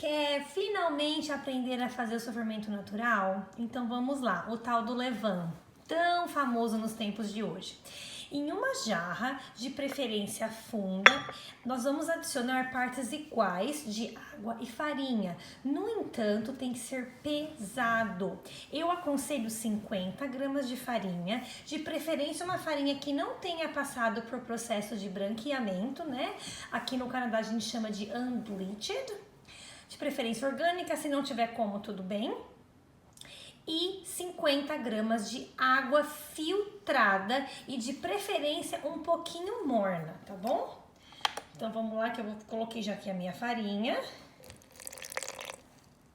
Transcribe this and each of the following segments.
Quer finalmente aprender a fazer o seu fermento natural? Então vamos lá, o tal do levain, tão famoso nos tempos de hoje. Em uma jarra, de preferência funda, nós vamos adicionar partes iguais de água e farinha. No entanto, tem que ser pesado. Eu aconselho 50 gramas de farinha, de preferência uma farinha que não tenha passado por processo de branqueamento, né? Aqui no Canadá a gente chama de unbleached. De preferência orgânica, se não tiver como, tudo bem. E 50 gramas de água filtrada e de preferência um pouquinho morna, tá bom? Então vamos lá que eu coloquei já aqui a minha farinha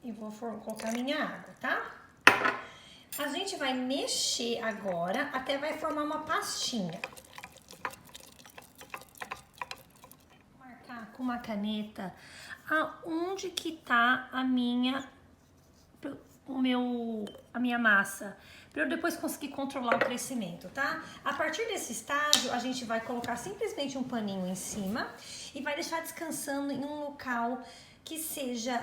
e vou colocar a minha água, tá? A gente vai mexer agora até vai formar uma pastinha. Vou marcar com uma caneta aonde que tá a minha massa, para eu depois conseguir controlar o crescimento, tá? A partir desse estágio, a gente vai colocar simplesmente um paninho em cima e vai deixar descansando em um local que seja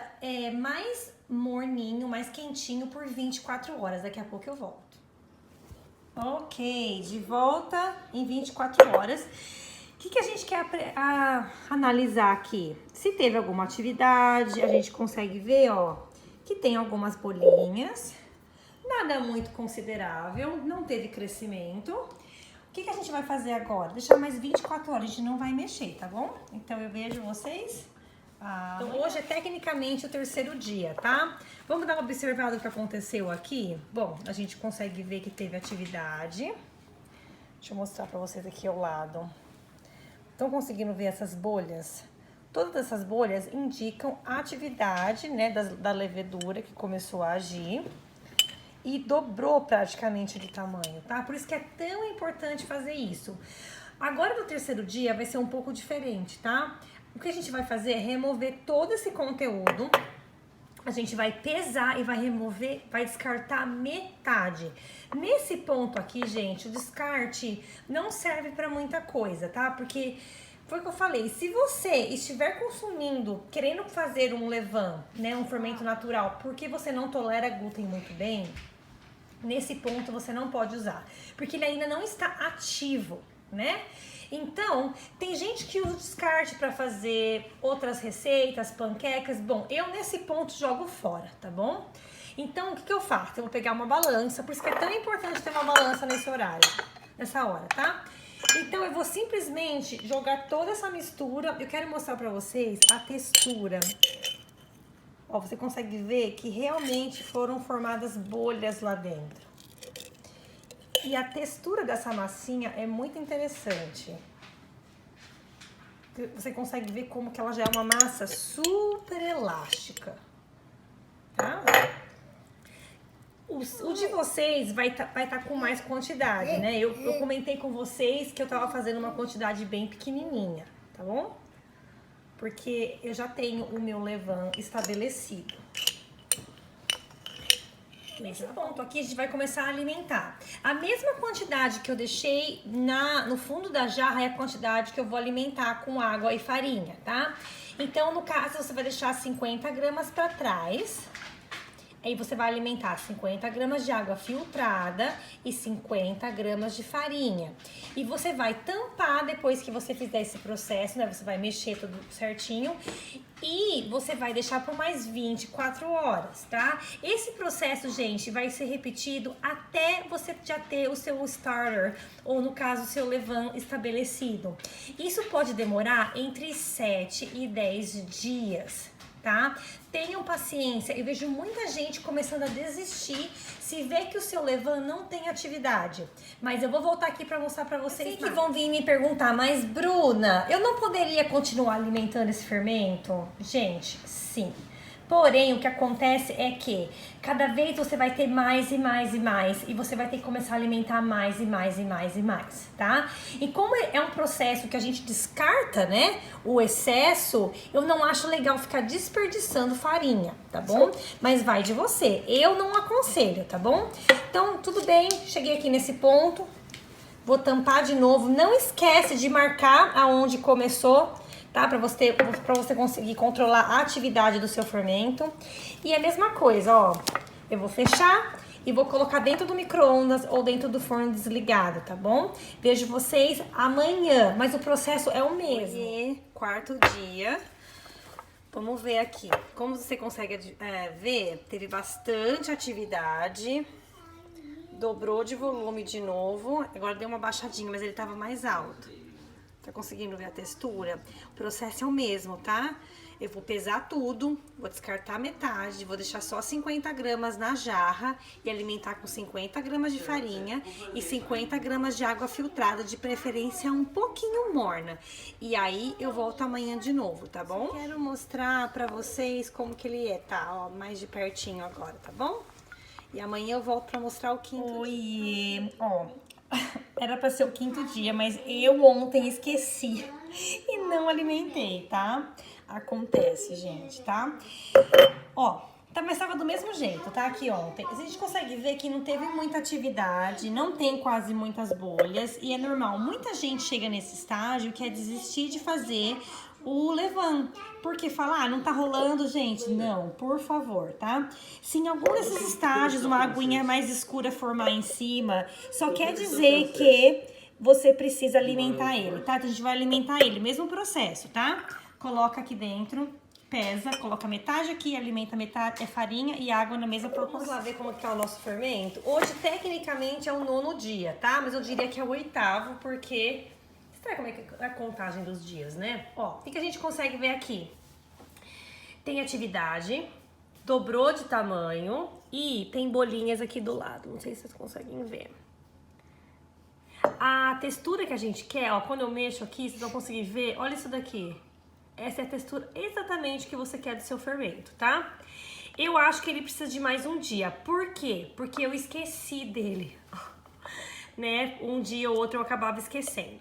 mais morninho, mais quentinho por 24 horas. Daqui a pouco eu volto. Ok, de volta em 24 horas. O que a gente quer analisar aqui? Se teve alguma atividade, a gente consegue ver, ó, que tem algumas bolinhas, nada muito considerável, não teve crescimento. O que a gente vai fazer agora? Deixar mais 24 horas, a gente não vai mexer, tá bom? Então eu vejo vocês. Então hoje é tecnicamente o terceiro dia, tá? Vamos dar uma observada no que aconteceu aqui? Bom, a gente consegue ver que teve atividade. Deixa eu mostrar pra vocês aqui ao lado. Estão conseguindo ver essas bolhas? Todas essas bolhas indicam a atividade, né, da levedura que começou a agir e dobrou praticamente de tamanho, tá? Por isso que é tão importante fazer isso. Agora, no terceiro dia, vai ser um pouco diferente, tá? O que a gente vai fazer é remover todo esse conteúdo. A gente vai pesar e vai remover, vai descartar metade. Nesse ponto aqui, gente, o descarte não serve para muita coisa, tá? Porque foi o que eu falei, se você estiver consumindo, querendo fazer um levain, né, um fermento natural, porque você não tolera glúten muito bem, nesse ponto você não pode usar, porque ele ainda não está ativo, né? Então, tem gente que usa o descarte para fazer outras receitas, panquecas. Bom, eu nesse ponto jogo fora, tá bom? Então, o que eu faço? Eu vou pegar uma balança, por isso que é tão importante ter uma balança nesse horário, nessa hora, tá? Então, eu vou simplesmente jogar toda essa mistura. Eu quero mostrar pra vocês a textura. Ó, você consegue ver que realmente foram formadas bolhas lá dentro. E a textura dessa massinha é muito interessante. Você consegue ver como que ela já é uma massa super elástica, tá? O de vocês vai tá com mais quantidade, né? Eu comentei com vocês que eu tava fazendo uma quantidade bem pequenininha, tá bom? Porque eu já tenho o meu levain estabelecido. Nesse ponto aqui a gente vai começar a alimentar. A mesma quantidade que eu deixei no fundo da jarra é a quantidade que eu vou alimentar com água e farinha, tá? Então, no caso, você vai deixar 50 gramas para trás. Aí você vai alimentar 50 gramas de água filtrada e 50 gramas de farinha. E você vai tampar depois que você fizer esse processo, né? Você vai mexer tudo certinho e você vai deixar por mais 24 horas, tá? Esse processo, gente, vai ser repetido até você já ter o seu starter, ou no caso, o seu levain estabelecido. Isso pode demorar entre 7 e 10 dias. Tá? Tenham paciência. Eu vejo muita gente começando a desistir se vê que o seu levain não tem atividade. Mas eu vou voltar aqui para mostrar para vocês que vão vir me perguntar, mas Bruna, eu não poderia continuar alimentando esse fermento? Gente, sim. Porém, o que acontece é que cada vez você vai ter mais e mais e mais e você vai ter que começar a alimentar mais e mais e mais e mais, tá? E como é um processo que a gente descarta, né, o excesso, eu não acho legal ficar desperdiçando farinha, tá bom? Mas vai de você. Eu não aconselho, tá bom? Então, tudo bem, cheguei aqui nesse ponto. Vou tampar de novo. Não esquece de marcar aonde começou. tá? Pra você conseguir controlar a atividade do seu fermento. E a mesma coisa, ó, eu vou fechar e vou colocar dentro do micro-ondas ou dentro do forno desligado, tá bom? Vejo vocês amanhã, mas o processo é o mesmo. E quarto dia, vamos ver aqui. Como você consegue ver, teve bastante atividade, dobrou de volume de novo, agora deu uma baixadinha, mas ele tava mais alto. Tá conseguindo ver a textura? O processo é o mesmo, tá? Eu vou pesar tudo, vou descartar metade, vou deixar só 50 gramas na jarra e alimentar com 50 gramas de farinha e 50 gramas de água filtrada, de preferência um pouquinho morna. E aí eu volto amanhã de novo, tá bom? Quero mostrar pra vocês como que ele é, tá? Ó, mais de pertinho agora, tá bom? E amanhã eu volto pra mostrar o quinto dia. Ó, era pra ser o quinto dia, mas eu ontem esqueci e não alimentei, tá? Acontece, gente, tá? Ó, mas tava do mesmo jeito, tá? Aqui ontem. A gente consegue ver que não teve muita atividade, não tem quase muitas bolhas e é normal. Muita gente chega nesse estágio que é desistir de fazer o levain. Porque fala, ah, não tá rolando, gente. Não, por favor, tá? Se em algum desses estágios uma aguinha mais escura formar em cima, só quer dizer que você precisa alimentar ele, tá? Então a gente vai alimentar ele, mesmo processo, tá? Coloca aqui dentro, pesa, coloca metade aqui, alimenta metade, é farinha e água na mesma proporção. Vamos lá ver como que tá o nosso fermento. Hoje, tecnicamente, é o 9º dia, tá? Mas eu diria que é o 8º, porque... Você sabe como é que é a contagem dos dias, né? Ó, o que a gente consegue ver aqui? Tem atividade, dobrou de tamanho e tem bolinhas aqui do lado. Não sei se vocês conseguem ver. A textura que a gente quer, ó, quando eu mexo aqui, vocês vão conseguir ver, olha isso daqui. Essa é a textura exatamente que você quer do seu fermento, tá? Eu acho que ele precisa de mais um dia. Por quê? Porque eu esqueci dele, né? Um dia ou outro eu acabava esquecendo.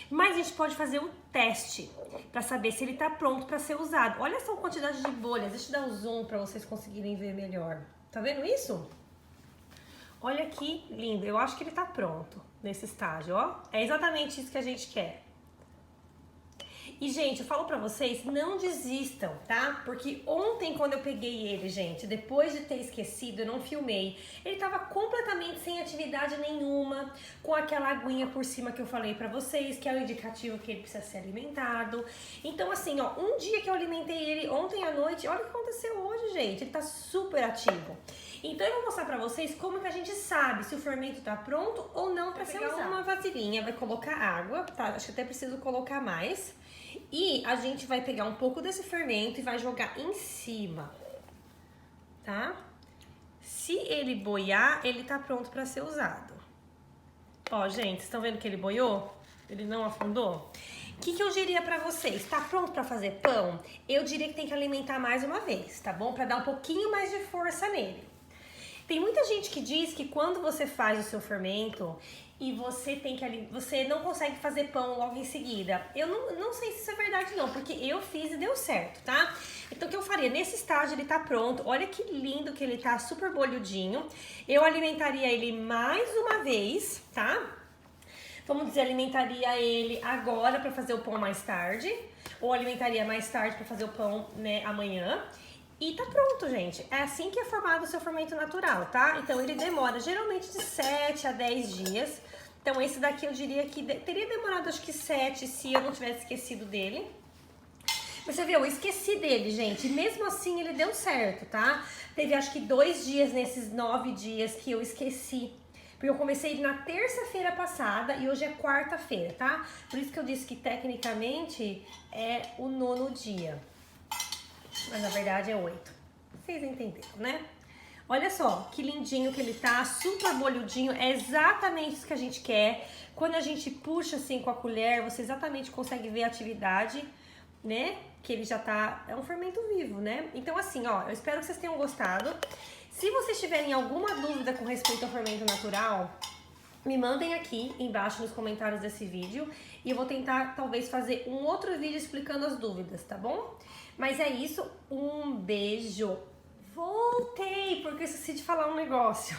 Mas a gente pode fazer um teste pra saber se ele tá pronto pra ser usado. Olha só a quantidade de bolhas. Deixa eu dar um zoom pra vocês conseguirem ver melhor. Tá vendo isso? Olha que lindo. Eu acho que ele tá pronto nesse estágio, ó. É exatamente isso que a gente quer. E, gente, eu falo pra vocês, não desistam, tá? Porque ontem, quando eu peguei ele, gente, depois de ter esquecido, eu não filmei, ele tava completamente sem atividade nenhuma, com aquela aguinha por cima que eu falei pra vocês, que é o indicativo que ele precisa ser alimentado. Então, assim, ó, um dia que eu alimentei ele ontem à noite, olha o que aconteceu hoje, gente, ele tá super ativo. Então, eu vou mostrar pra vocês como que a gente sabe se o fermento tá pronto ou não pra ser usado. Uma vasilhinha, vai colocar água, tá? Acho que até preciso colocar mais. E a gente vai pegar um pouco desse fermento e vai jogar em cima, tá? Se ele boiar, ele tá pronto pra ser usado. Ó, gente, estão vendo que ele boiou? Ele não afundou? O que eu diria pra vocês? Tá pronto pra fazer pão? Eu diria que tem que alimentar mais uma vez, tá bom? Pra dar um pouquinho mais de força nele. Tem muita gente que diz que quando você faz o seu fermento e você não consegue fazer pão logo em seguida. Eu não sei se isso é verdade não, porque eu fiz e deu certo, tá? Então o que eu faria? Nesse estágio ele tá pronto, olha que lindo que ele tá, super bolhudinho. Eu alimentaria ele mais uma vez, tá? Vamos dizer, alimentaria ele agora pra fazer o pão mais tarde, ou alimentaria mais tarde pra fazer o pão, né, amanhã. E tá pronto, gente. É assim que é formado o seu fermento natural, tá? Então ele demora geralmente de 7 a 10 dias. Então esse daqui eu diria que teria demorado acho que 7 se eu não tivesse esquecido dele. Mas você viu, eu esqueci dele, gente. E mesmo assim ele deu certo, tá? Teve acho que 2 dias nesses 9 dias que eu esqueci. Porque eu comecei ele na terça-feira passada e hoje é quarta-feira, tá? Por isso que eu disse que tecnicamente é o 9º dia. Mas na verdade é 8. Vocês entenderam, né? Olha só, que lindinho que ele tá, super bolhudinho, é exatamente isso que a gente quer. Quando a gente puxa assim com a colher, você exatamente consegue ver a atividade, né? Que ele já tá, é um fermento vivo, né? Então assim, ó, eu espero que vocês tenham gostado. Se vocês tiverem alguma dúvida com respeito ao fermento natural, me mandem aqui embaixo nos comentários desse vídeo e eu vou tentar talvez fazer um outro vídeo explicando as dúvidas, tá bom? Mas é isso, um beijo. Voltei, porque eu esqueci de falar um negócio.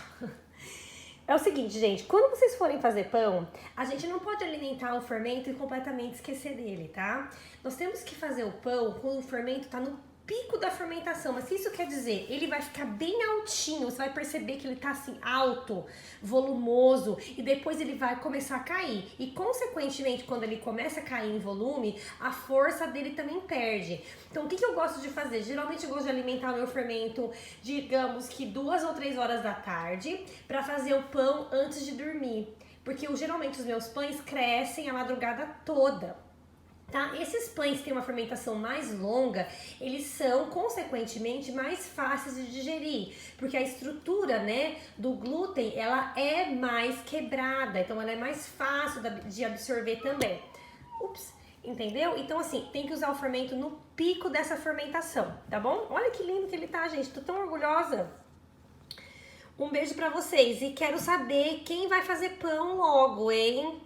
É o seguinte, gente, quando vocês forem fazer pão, a gente não pode alimentar o fermento e completamente esquecer dele, tá? Nós temos que fazer o pão quando o fermento tá no pico da fermentação. Mas o que isso quer dizer? Ele vai ficar bem altinho, você vai perceber que ele tá assim alto, volumoso, e depois ele vai começar a cair. E consequentemente, quando ele começa a cair em volume, a força dele também perde. Então o que eu gosto de fazer? Geralmente eu gosto de alimentar o meu fermento, digamos que 2 ou 3 horas da tarde, para fazer o pão antes de dormir. Porque geralmente os meus pães crescem a madrugada toda. Tá? Esses pães que têm uma fermentação mais longa, eles são, consequentemente, mais fáceis de digerir, porque a estrutura, né, do glúten, ela é mais quebrada, então ela é mais fácil de absorver também. Ups, entendeu? Então, assim, tem que usar o fermento no pico dessa fermentação, tá bom? Olha que lindo que ele tá, gente, tô tão orgulhosa. Um beijo pra vocês e quero saber quem vai fazer pão logo, hein?